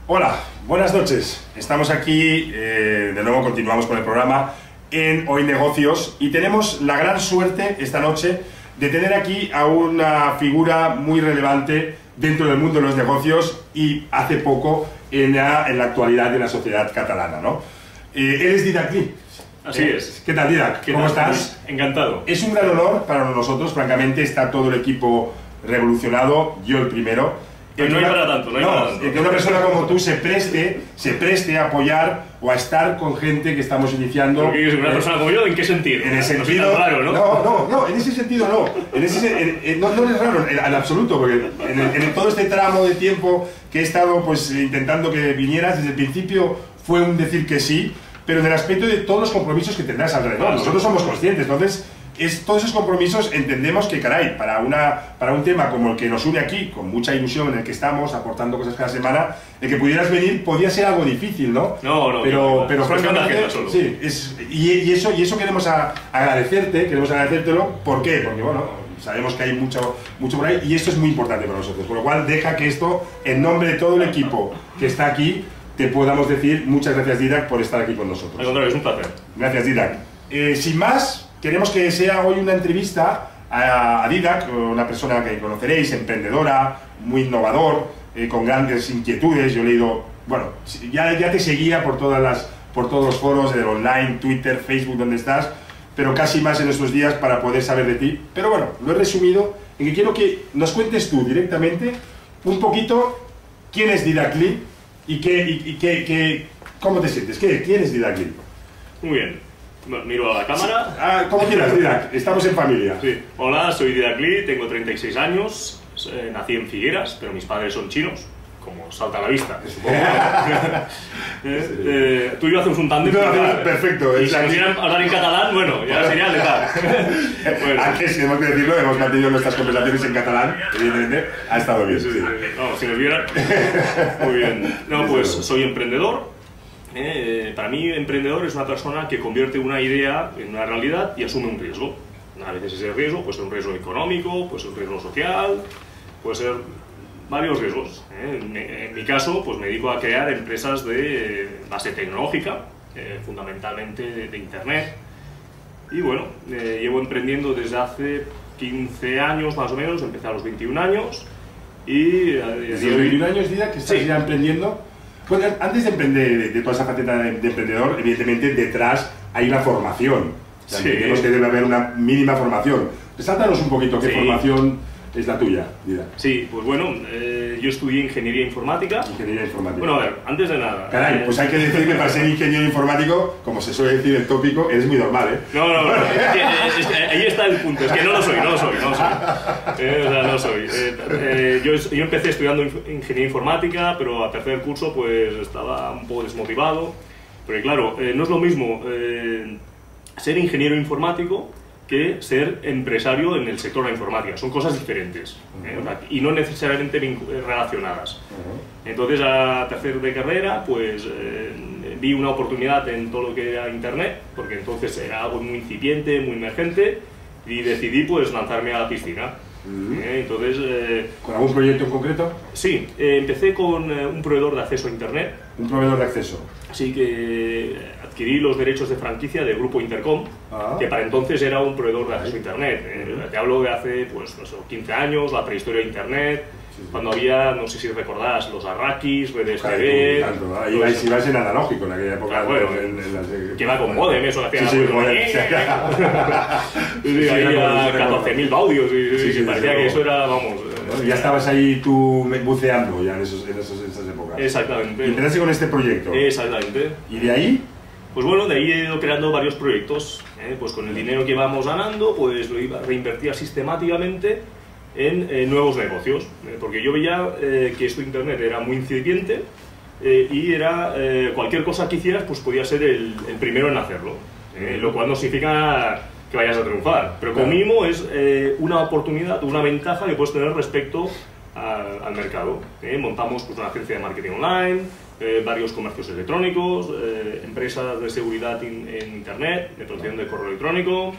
Hola, buenas noches. Estamos aquí, de nuevo continuamos con el programa en Hoy Negocios y tenemos la gran suerte esta noche de tener aquí a una figura muy relevante dentro del mundo de los negocios y hace poco en la actualidad de la sociedad catalana, ¿no? Él es Didac Lee. Así es. ¿Qué tal, Didac? ¿Cómo estás? Encantado. Es un gran honor para nosotros, francamente, está todo el equipo revolucionado, yo el primero. Pero no hay para tanto, no hay para tanto. Que una persona como tú se preste a apoyar o a estar con gente que estamos iniciando. Porque una persona como yo, ¿en qué sentido? En el sentido... No es raro, ¿no? No, en ese sentido no. No es raro, en absoluto, porque en todo este tramo de tiempo que he estado pues intentando que vinieras, desde el principio fue un decir que sí, pero en el aspecto de todos los compromisos que tendrás alrededor. Nosotros somos conscientes, entonces... todos esos compromisos entendemos que, caray, para un tema como el que nos une aquí, con mucha ilusión en el que estamos, aportando cosas cada semana, el que pudieras venir podía ser algo difícil, ¿no? No, pero francamente, sí, y eso queremos agradecértelo. ¿Por qué? Porque, bueno, sabemos que hay mucho por ahí y esto es muy importante para nosotros, por lo cual deja que esto, en nombre de todo el equipo que está aquí, te podamos decir muchas gracias, Didac, por estar aquí con nosotros. Al contrario, es un placer. Gracias, Didac. Sin más, queremos que sea hoy una entrevista a Didac, una persona que conoceréis, emprendedora, muy innovador, con grandes inquietudes. Yo he leído, bueno, ya te seguía por todos los foros del online, Twitter, Facebook, donde estás, pero casi más en estos días para poder saber de ti. Pero bueno, lo he resumido en que quiero que nos cuentes tú directamente un poquito quién es Didac Lee y cómo te sientes. ¿Quién es Didac Lee? Muy bien. Bueno, miro a la cámara. Como quieras, Didac, estamos en familia. Sí. Hola, soy Didac Lee, tengo 36 años, nací en Figueras, pero mis padres son chinos, como salta a la vista. Tú y yo hacemos un tándem. Perfecto. Y si quisieran hablar en catalán, bueno, ya sería letal. Bueno. Antes, hemos que decirlo, hemos mantenido nuestras conversaciones en catalán, evidentemente, ha estado bien. Sí. No, si nos vieran. Muy bien. No, pues soy emprendedor. Para mí, emprendedor es una persona que convierte una idea en una realidad y asume un riesgo. A veces ese riesgo puede ser un riesgo económico, puede ser un riesgo social, puede ser varios riesgos. En mi caso, pues me dedico a crear empresas de base tecnológica, fundamentalmente de Internet. Y bueno, llevo emprendiendo desde hace 15 años más o menos, empecé a los 21 años. Y desde los 21 años, Didac, que estás ya emprendiendo. Bueno, antes de emprender, de toda esa faceta de emprendedor, evidentemente detrás hay una formación. O sea, entendemos que debe haber una mínima formación. Resáltanos un poquito qué formación es la tuya, Didac. Sí, pues bueno, yo estudié Ingeniería Informática. Ingeniería Informática. Bueno, a ver, antes de nada... Caray, pues hay que decir que para ser ingeniero informático, como se suele decir el tópico, eres muy normal, ¿eh? No, es que ahí está el punto, es que no soy. O sea, no soy. Yo empecé estudiando Ingeniería Informática, pero a tercer curso pues estaba un poco desmotivado, porque claro, no es lo mismo ser ingeniero informático que ser empresario en el sector de la informática. Son cosas diferentes y no necesariamente relacionadas. Entonces, a tercer de carrera, pues vi una oportunidad en todo lo que era Internet, porque entonces era algo muy incipiente, muy emergente, y decidí pues lanzarme a la piscina. Entonces, ¿con algún proyecto en concreto? Sí, empecé con un proveedor de acceso a Internet. ¿Un proveedor de acceso? Así que adquirí los derechos de franquicia del grupo Intercom, que para entonces era un proveedor de acceso a Internet. Te hablo de hace pues, no sé, 15 años, la prehistoria de Internet, cuando había, no sé si recordás, los Arrakis, redes TV... Ibais en analógico en aquella época. Bueno, que va con modem, eso que hacía... Sí, había 14.000 baudios y parecía que eso era, vamos... Ya estabas ahí tú buceando ya en esas épocas. Exactamente. ¿Y empezaste con este proyecto? Exactamente. ¿Y de ahí? Pues bueno, de ahí he ido creando varios proyectos. Pues con el dinero que íbamos ganando, pues lo reinvertía sistemáticamente en nuevos negocios. Porque yo veía que esto de Internet era muy incipiente y era cualquier cosa que hicieras, pues podía ser el primero en hacerlo. Lo cual no significa que vayas a triunfar, pero como mínimo es una oportunidad, una ventaja que puedes tener respecto al mercado. Montamos pues, una agencia de marketing online, varios comercios electrónicos, empresas de seguridad en Internet, de protección de correo electrónico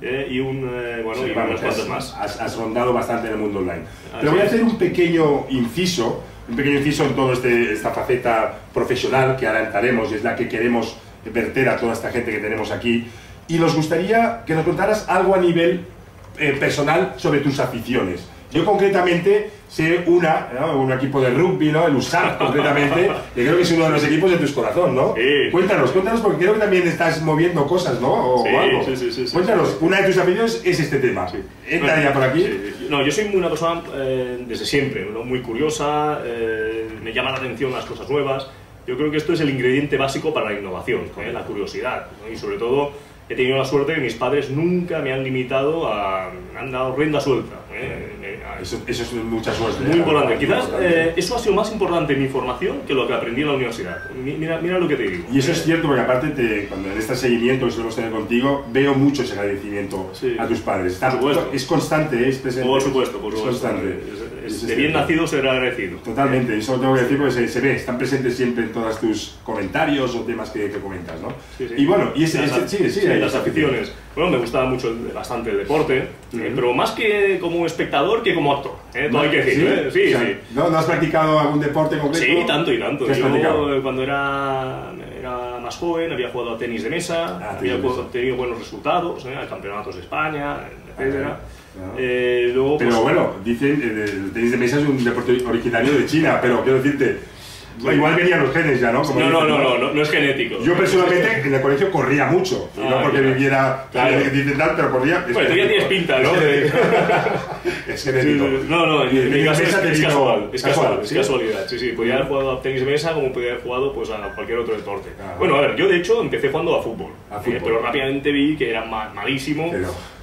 y unas cuantas más. Has rondado bastante en el mundo online. Pero voy a hacer un pequeño inciso un pequeño inciso en toda esta faceta profesional que adelantaremos y es la que queremos verter a toda esta gente que tenemos aquí. Y nos gustaría que nos contaras algo a nivel personal sobre tus aficiones. Yo concretamente sé un equipo de rugby, ¿no? El USAP concretamente, que creo que es uno de los equipos de tu corazón, ¿no? Sí. Cuéntanos, porque creo que también estás moviendo cosas, ¿no? O algo. Sí, Cuéntanos, una de tus aficiones es este tema. Sí. Entra ya por aquí. Sí. No, yo soy una persona desde siempre, ¿no? Muy curiosa, me llama la atención las cosas nuevas. Yo creo que esto es el ingrediente básico para la innovación, la curiosidad, ¿no? Y sobre todo he tenido la suerte que mis padres nunca me han limitado me han dado rienda suelta. Eso es mucha suerte. Muy importante. Quizás eso ha sido más importante en mi formación que lo que aprendí en la universidad. Mira lo que te digo. Y eso es cierto porque aparte, cuando en este seguimiento que solemos tener contigo, veo mucho ese agradecimiento a tus padres. Es constante, es presente. Por supuesto. Es constante. De bien nacido ser agradecido. Totalmente, eso tengo que decir porque se ve, están presentes siempre en todos tus comentarios o temas que comentas, ¿no? Sí. Y bueno, y las aficiones. Bueno, me gustaba bastante el deporte, pero más que como espectador que como actor, todo hay que decir. Sí. ¿No has practicado algún deporte concreto? Sí, tanto y tanto. ¿Qué has practicado? Yo cuando era más joven había jugado a tenis de mesa, había tenido buenos resultados, campeonatos de España, etcétera. Pero bueno, dicen el tenis de mesa es un deporte originario de China, pero quiero decirte, igual venían los genes ya, ¿no? No es genético. Yo personalmente en el colegio corría mucho, y no porque viviera, dicen tal, pero corría. Bueno, tú ya tienes pinta, ¿no? Es genético. En mi caso es casual, es ¿sí? casualidad. Sí, podía haber jugado a tenis de mesa como podía haber jugado pues, a cualquier otro deporte. Bueno, a ver, yo de hecho empecé jugando a fútbol. Pero rápidamente vi que era malísimo.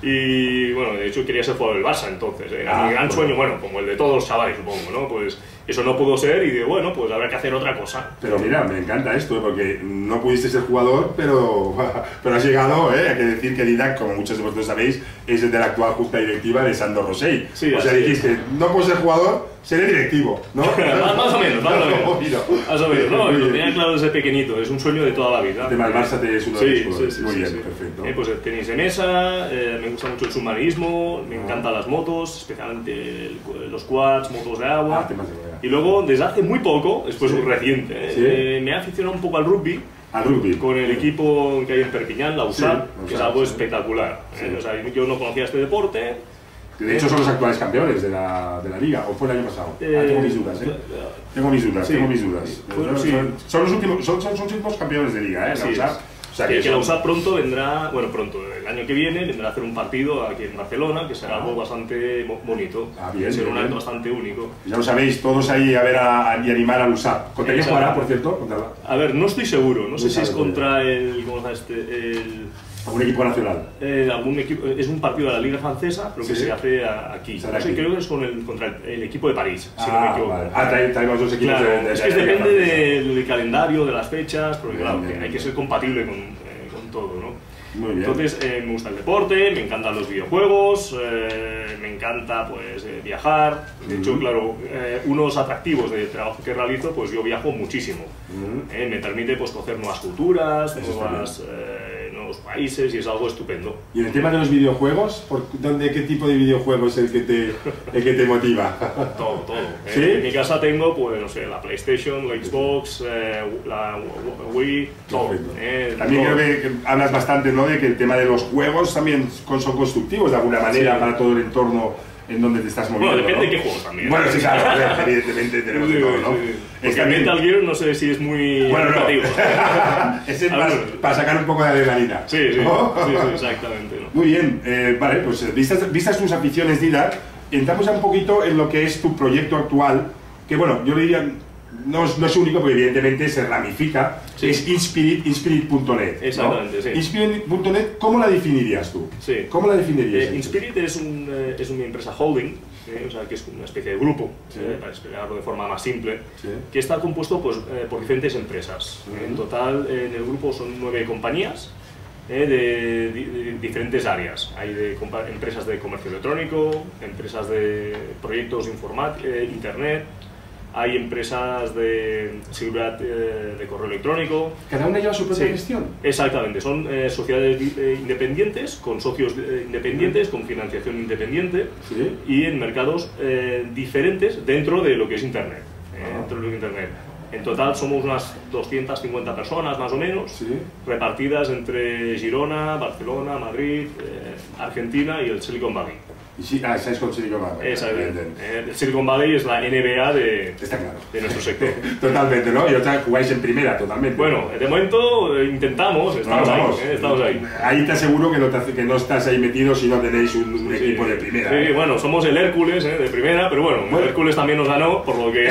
Y bueno, de hecho quería ser jugador del Barça entonces. Era mi gran sueño, bueno, como el de todos los chavales, supongo, ¿no? Pues eso no pudo ser y digo, bueno, pues habrá que hacer otra cosa. Pero mira, me encanta esto, porque no pudiste ser jugador, pero has llegado, hay que decir que Didac, como muchos de vosotros sabéis, es el de la actual junta directiva de Sandor Rosell. Sí, o sea, dijiste, no puedo ser jugador, seré directivo, ¿no? más o menos. No, lo tenía claro desde pequeñito, es un sueño de toda la vida. El tema del Barça es uno de los sí, muy bien, perfecto. Pues el tenis de mesa, me gusta mucho el submarinismo, me encantan las motos, especialmente los quads, motos de agua. Y luego, desde hace muy poco, después reciente, me he aficionado un poco al rugby. Con el equipo que hay en Perpiñán, la USAP, que es algo espectacular. O sea, yo no conocía este deporte. De hecho, son los actuales campeones de la liga, o fue el año pasado. Tengo mis dudas, Tengo mis dudas. Son los últimos campeones de liga, la USAP. O sea, que la USAP pronto vendrá, el año que viene vendrá a hacer un partido aquí en Barcelona, que será algo bastante bonito. Será un acto bastante único. Ya lo sabéis, todos ahí a ver y animar al USAP. ¿Contra quién jugará, por cierto? A ver, no estoy seguro, no sé si es contra ¿algún equipo nacional? Algún equipo, es un partido de la Liga Francesa, pero que se hace aquí. No sé, creo que es contra el equipo de París, si no me equivoco. Traemos dos equipos es que depende del calendario, de las fechas, porque claro, hay que ser compatible con todo, ¿no? Muy bien. Entonces, me gusta el deporte, me encantan los videojuegos, me encanta pues viajar. De hecho, claro, unos atractivos del trabajo que realizo, pues yo viajo muchísimo. Me permite pues conocer nuevas culturas, nuevos países y es algo estupendo. Y en el tema de los videojuegos, ¿qué tipo de videojuego es el que te motiva? Todo. ¿Sí? En mi casa tengo, pues, no sé, la PlayStation, la Xbox, la Wii, todo. También creo que hablas bastante, ¿no?, de que el tema de los juegos también son constructivos de alguna manera para todo el entorno en donde te estás moviendo. Bueno, depende de qué juegos también. Bueno, sí, claro, evidentemente tenemos de todo, ¿no? Porque Metal Gear no sé si es muy educativo. Ese es para sacar un poco de adrenalina. Sí, exactamente. Muy bien, vale, pues vistas tus aficiones, Didac, entramos ya un poquito en lo que es tu proyecto actual, que bueno, yo le diría, no es único porque evidentemente se ramifica, es Inspirit.net. Exactamente, sí. Inspirit.net, ¿cómo la definirías tú? Sí. ¿Cómo la definirías? Inspirit es una empresa holding, o sea, que es una especie de grupo, para explicarlo de forma más simple, que está compuesto pues, por diferentes empresas. En total, en el grupo son 9 compañías de diferentes áreas. Hay empresas de comercio electrónico, empresas de proyectos internet, hay empresas de seguridad de correo electrónico. ¿Cada una lleva su propia gestión? Exactamente, son sociedades independientes, con socios independientes, con financiación independiente y en mercados diferentes dentro de lo que es Internet. entre Internet. En total somos unas 250 personas más o menos, Sí. repartidas entre Girona, Barcelona, Madrid, Argentina y el Silicon Valley. Y sí, estáis con Silicon Valley. Esa es, el Silicon Valley es la NBA Está claro. de nuestro sector. Totalmente, ¿no? Y otra jugáis en primera, totalmente. Bueno, de momento intentamos, estamos ahí. Estamos ahí. Ahí te aseguro que no estás ahí metido si no tenéis un equipo de primera. Sí, bueno, somos el Hércules de primera, pero bueno, el Hércules también nos ganó, por lo que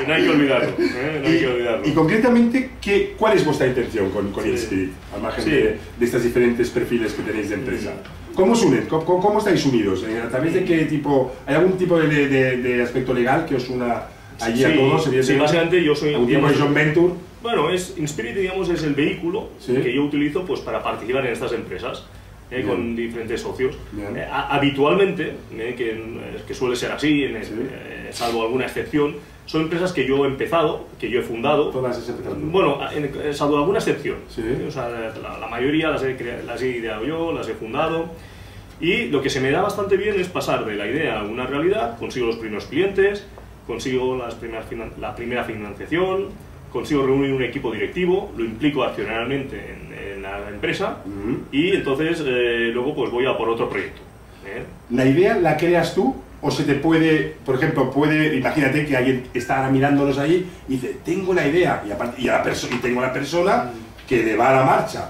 no hay que olvidarlo. No hay que olvidarlo. Y concretamente, ¿cuál es vuestra intención con InSpirit? Al margen de estos diferentes perfiles que tenéis de empresa. ¿Cómo os unen? ¿Cómo estáis unidos? ¿A través de qué tipo? ¿Hay algún tipo de aspecto legal que os una allí a todos? Sí, básicamente yo soy... ¿Algún tipo de joint venture? Bueno, InSpirit, digamos, es el vehículo que yo utilizo pues, para participar en estas empresas. Con diferentes socios. Habitualmente, que suele ser así, salvo alguna excepción, son empresas que yo he empezado, que yo he fundado. Todas esas empresas. Bueno, salvo alguna excepción. Sí. O sea, la mayoría las he ideado yo, las he fundado. Y lo que se me da bastante bien es pasar de la idea a una realidad, consigo los primeros clientes, consigo la primera financiación, consigo reunir un equipo directivo, lo implico accionariamente en la empresa y entonces luego pues voy a por otro proyecto. ¿La idea la creas tú o se te puede, por ejemplo, imagínate que alguien está ahora mirándonos ahí y dice, tengo la idea y tengo la persona que le va a la marcha?